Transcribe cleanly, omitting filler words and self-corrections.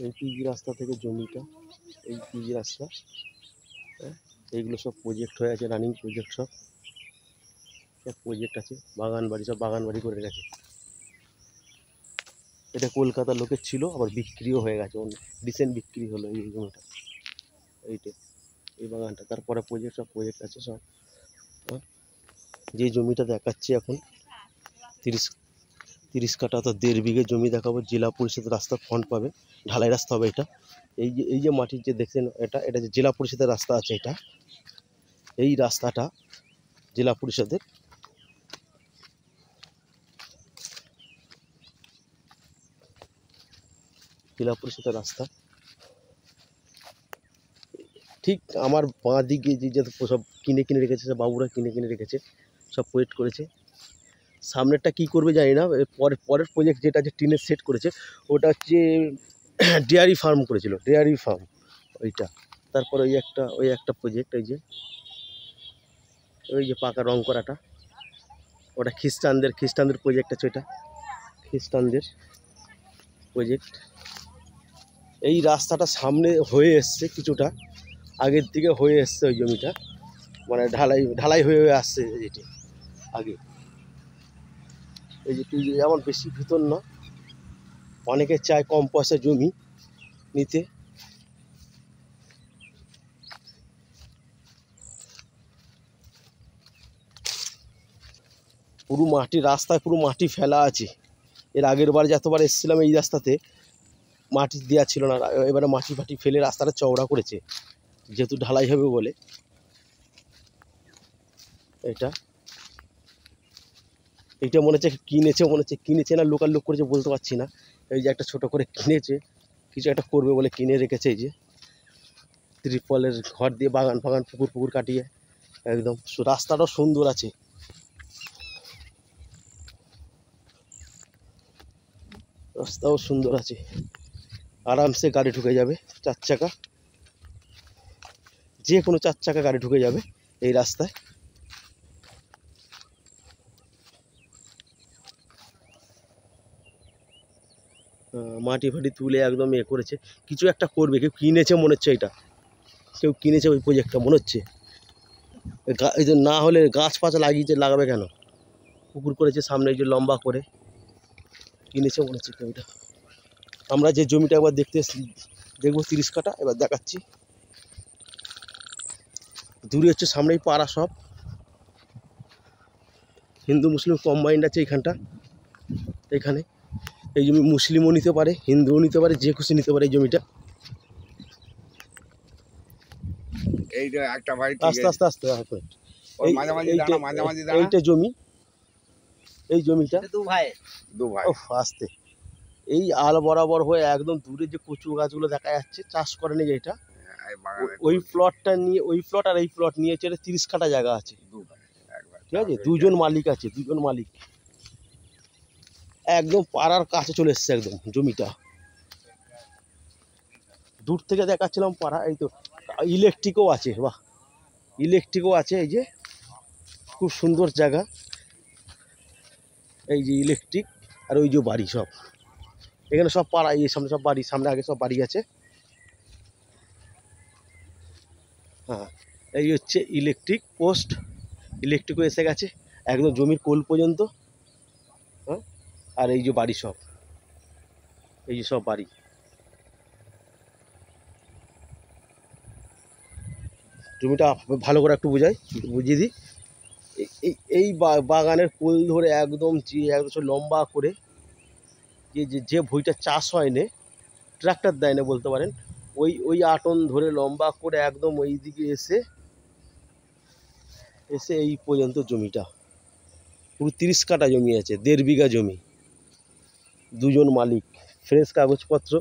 এই পিজি রাস্তা থেকে জমিটা, এই পিজি রাস্তা, হ্যাঁ, এইগুলো সব প্রজেক্ট হয়ে আছে, রানিং প্রজেক্ট, সব প্রজেক্ট আছে, বাগান বাড়ি, সব বাগান বাড়ি করে গেছে। এটা কলকাতার লোকের ছিল, আবার বিক্রিও হয়ে গেছে, রিসেন্ট বিক্রি হলো এই জমিটা, এইটা, এই বাগানটা। তারপরে প্রজেক্ট, সব প্রজেক্ট আছে সব। যে জমিটা দেখাচ্ছি এখন 30 কাঠা, তো 1.5 বিঘে জমি দেখাবো। জেলা পরিষদের রাস্তা, ফ্রন্ট পাবে, ঢালাই রাস্তা হবে এটা। এই যে মাটির যে দেখছেন, এটা যে জেলা পরিষদের রাস্তা আছে, এটা, এই রাস্তাটা জেলা পরিষদের। জেলা পরিষদের রাস্তা ঠিক আমার বাঁ দিকে যে সব কিনে রেখেছে, সব বাবুরা কিনে রেখেছে, সব প্রজেক্ট করেছে। সামনেরটা কি করবে জানি না। পরের প্রজেক্ট যেটা যে টিনের সেট করেছে, ওটা হচ্ছে ডেয়ারি ফার্ম করেছিল, ডেয়ারি ফার্ম ওইটা। তারপর ওই একটা প্রজেক্ট, ওই যে পাকা রং করাটা, ওটা খ্রিস্টানদের প্রজেক্ট আছে, ওইটা খ্রিস্টানদের প্রজেক্ট। এই রাস্তাটা সামনে হয়ে এসছে, কিছুটা আগের দিকে হয়ে এসছে ওই জমিটা, মানে ঢালাই হয়ে আসছে যেটি আগে। এই যে যেমন বেশি ভিতর না, অনেকে চায় কম পয়সা জমি নিতে। পুরো মাটি, রাস্তায় পুরো মাটি ফেলা আছে। এর আগের বার যতবার এসেছিলাম এই রাস্তাতে মাটি দেওয়া ছিল না, এবারে মাটি ফাটি ফেলে রাস্তাটা চওড়া করেছে, যেহেতু ঢালাই হবে বলে। এইটা মনে হচ্ছে কিনেছে না লোকাল লোক করেছে, বলতে পারছি না। এই যে একটা ছোট করে কিনেছে, কিছু একটা করবে বলে কিনে রেখেছে। এই যে ত্রিপলের ঘর দিয়ে, বাগান ফাগান, পুকুর কাটিয়ে একদম। রাস্তাটাও সুন্দর আছে, রাস্তাও সুন্দর আছে, আরামসে গাড়ি ঢুকে যাবে, 4 চাকা, যে কোনো 4 চাকা গাড়ি ঢুকে যাবে এই রাস্তায়। মাটি ফাটি তুলে একদম করেছে, কিছু একটা করবে, কেউ কিনেছে মনে হচ্ছে, এটা কেউ কিনেছে ওই প্রজেক্টটা মনে হচ্ছে। এই যে না হলে গাছ ফাছ লাগাবে কেন? পুকুর করেছে সামনে, এই যে লম্বা করে কিনেছে মনে হচ্ছে কেউ। আমরা যে জমিটা একবার দেখবো 30 কাঠা, এবার দেখাচ্ছি। দূরে হচ্ছে সামনেই পাড়া, সব হিন্দু মুসলিম কম্বাইন্ড আছে এইখানটা। এখানে এই জমি মুসলিমও নিতে পারে, হিন্দুও নিতে পারে, যে খুশি নিতে পারে এই জমিটা। আস্তে আস্তে এইটা জমি, এই জমিটা আস্তে, এই আল বরাবর হয়ে একদম দূরে যে কচু গাছগুলো দেখা যাচ্ছে, চাষ করেনি যেটা, ওই প্লটটা নিয়ে, ওই প্লট আর এই প্লট নিয়ে 30 কাঠা জায়গা আছে, ঠিক আছে। দুজন মালিক আছে, দুজন মালিক, একদম পাড়ার কাছে চলে এসছে একদম জমিটা। দূর থেকে দেখাচ্ছিলাম পাড়া। এই তো ইলেকট্রিকও আছে, বাহ, ইলেকট্রিকও আছে, এই যে খুব সুন্দর জায়গা। এই যে ইলেকট্রিক, আর ওই যে বাড়ি, সব এখানে সব পাড়া, এই সামনে সব বাড়ি, সামনে আগে সব বাড়ি আছে। হ্যাঁ, এই হচ্ছে ইলেকট্রিক পোস্ট, ইলেকট্রিকও এসে গেছে একদম জমির কোল পর্যন্ত। হ্যাঁ, আর এই যে বাড়ি সব, এই যে সব বাড়ি। জমিটা ভালো করে একটু বুঝিয়ে দিই। এই বাগানের কোল ধরে একদম লম্বা করে, যে ভুঁইটা চাষ হয় না, ট্রাক্টর দেয় না বলতে পারেন, ওই আটন ধরে লম্বা করে একদম ওই দিকে এসে এই পর্যন্ত জমিটা। পুরো 30 কাঠা জমি আছে, 1.5 বিঘা জমি, দুজন মালিক, ফ্রেশ কাগজপত্র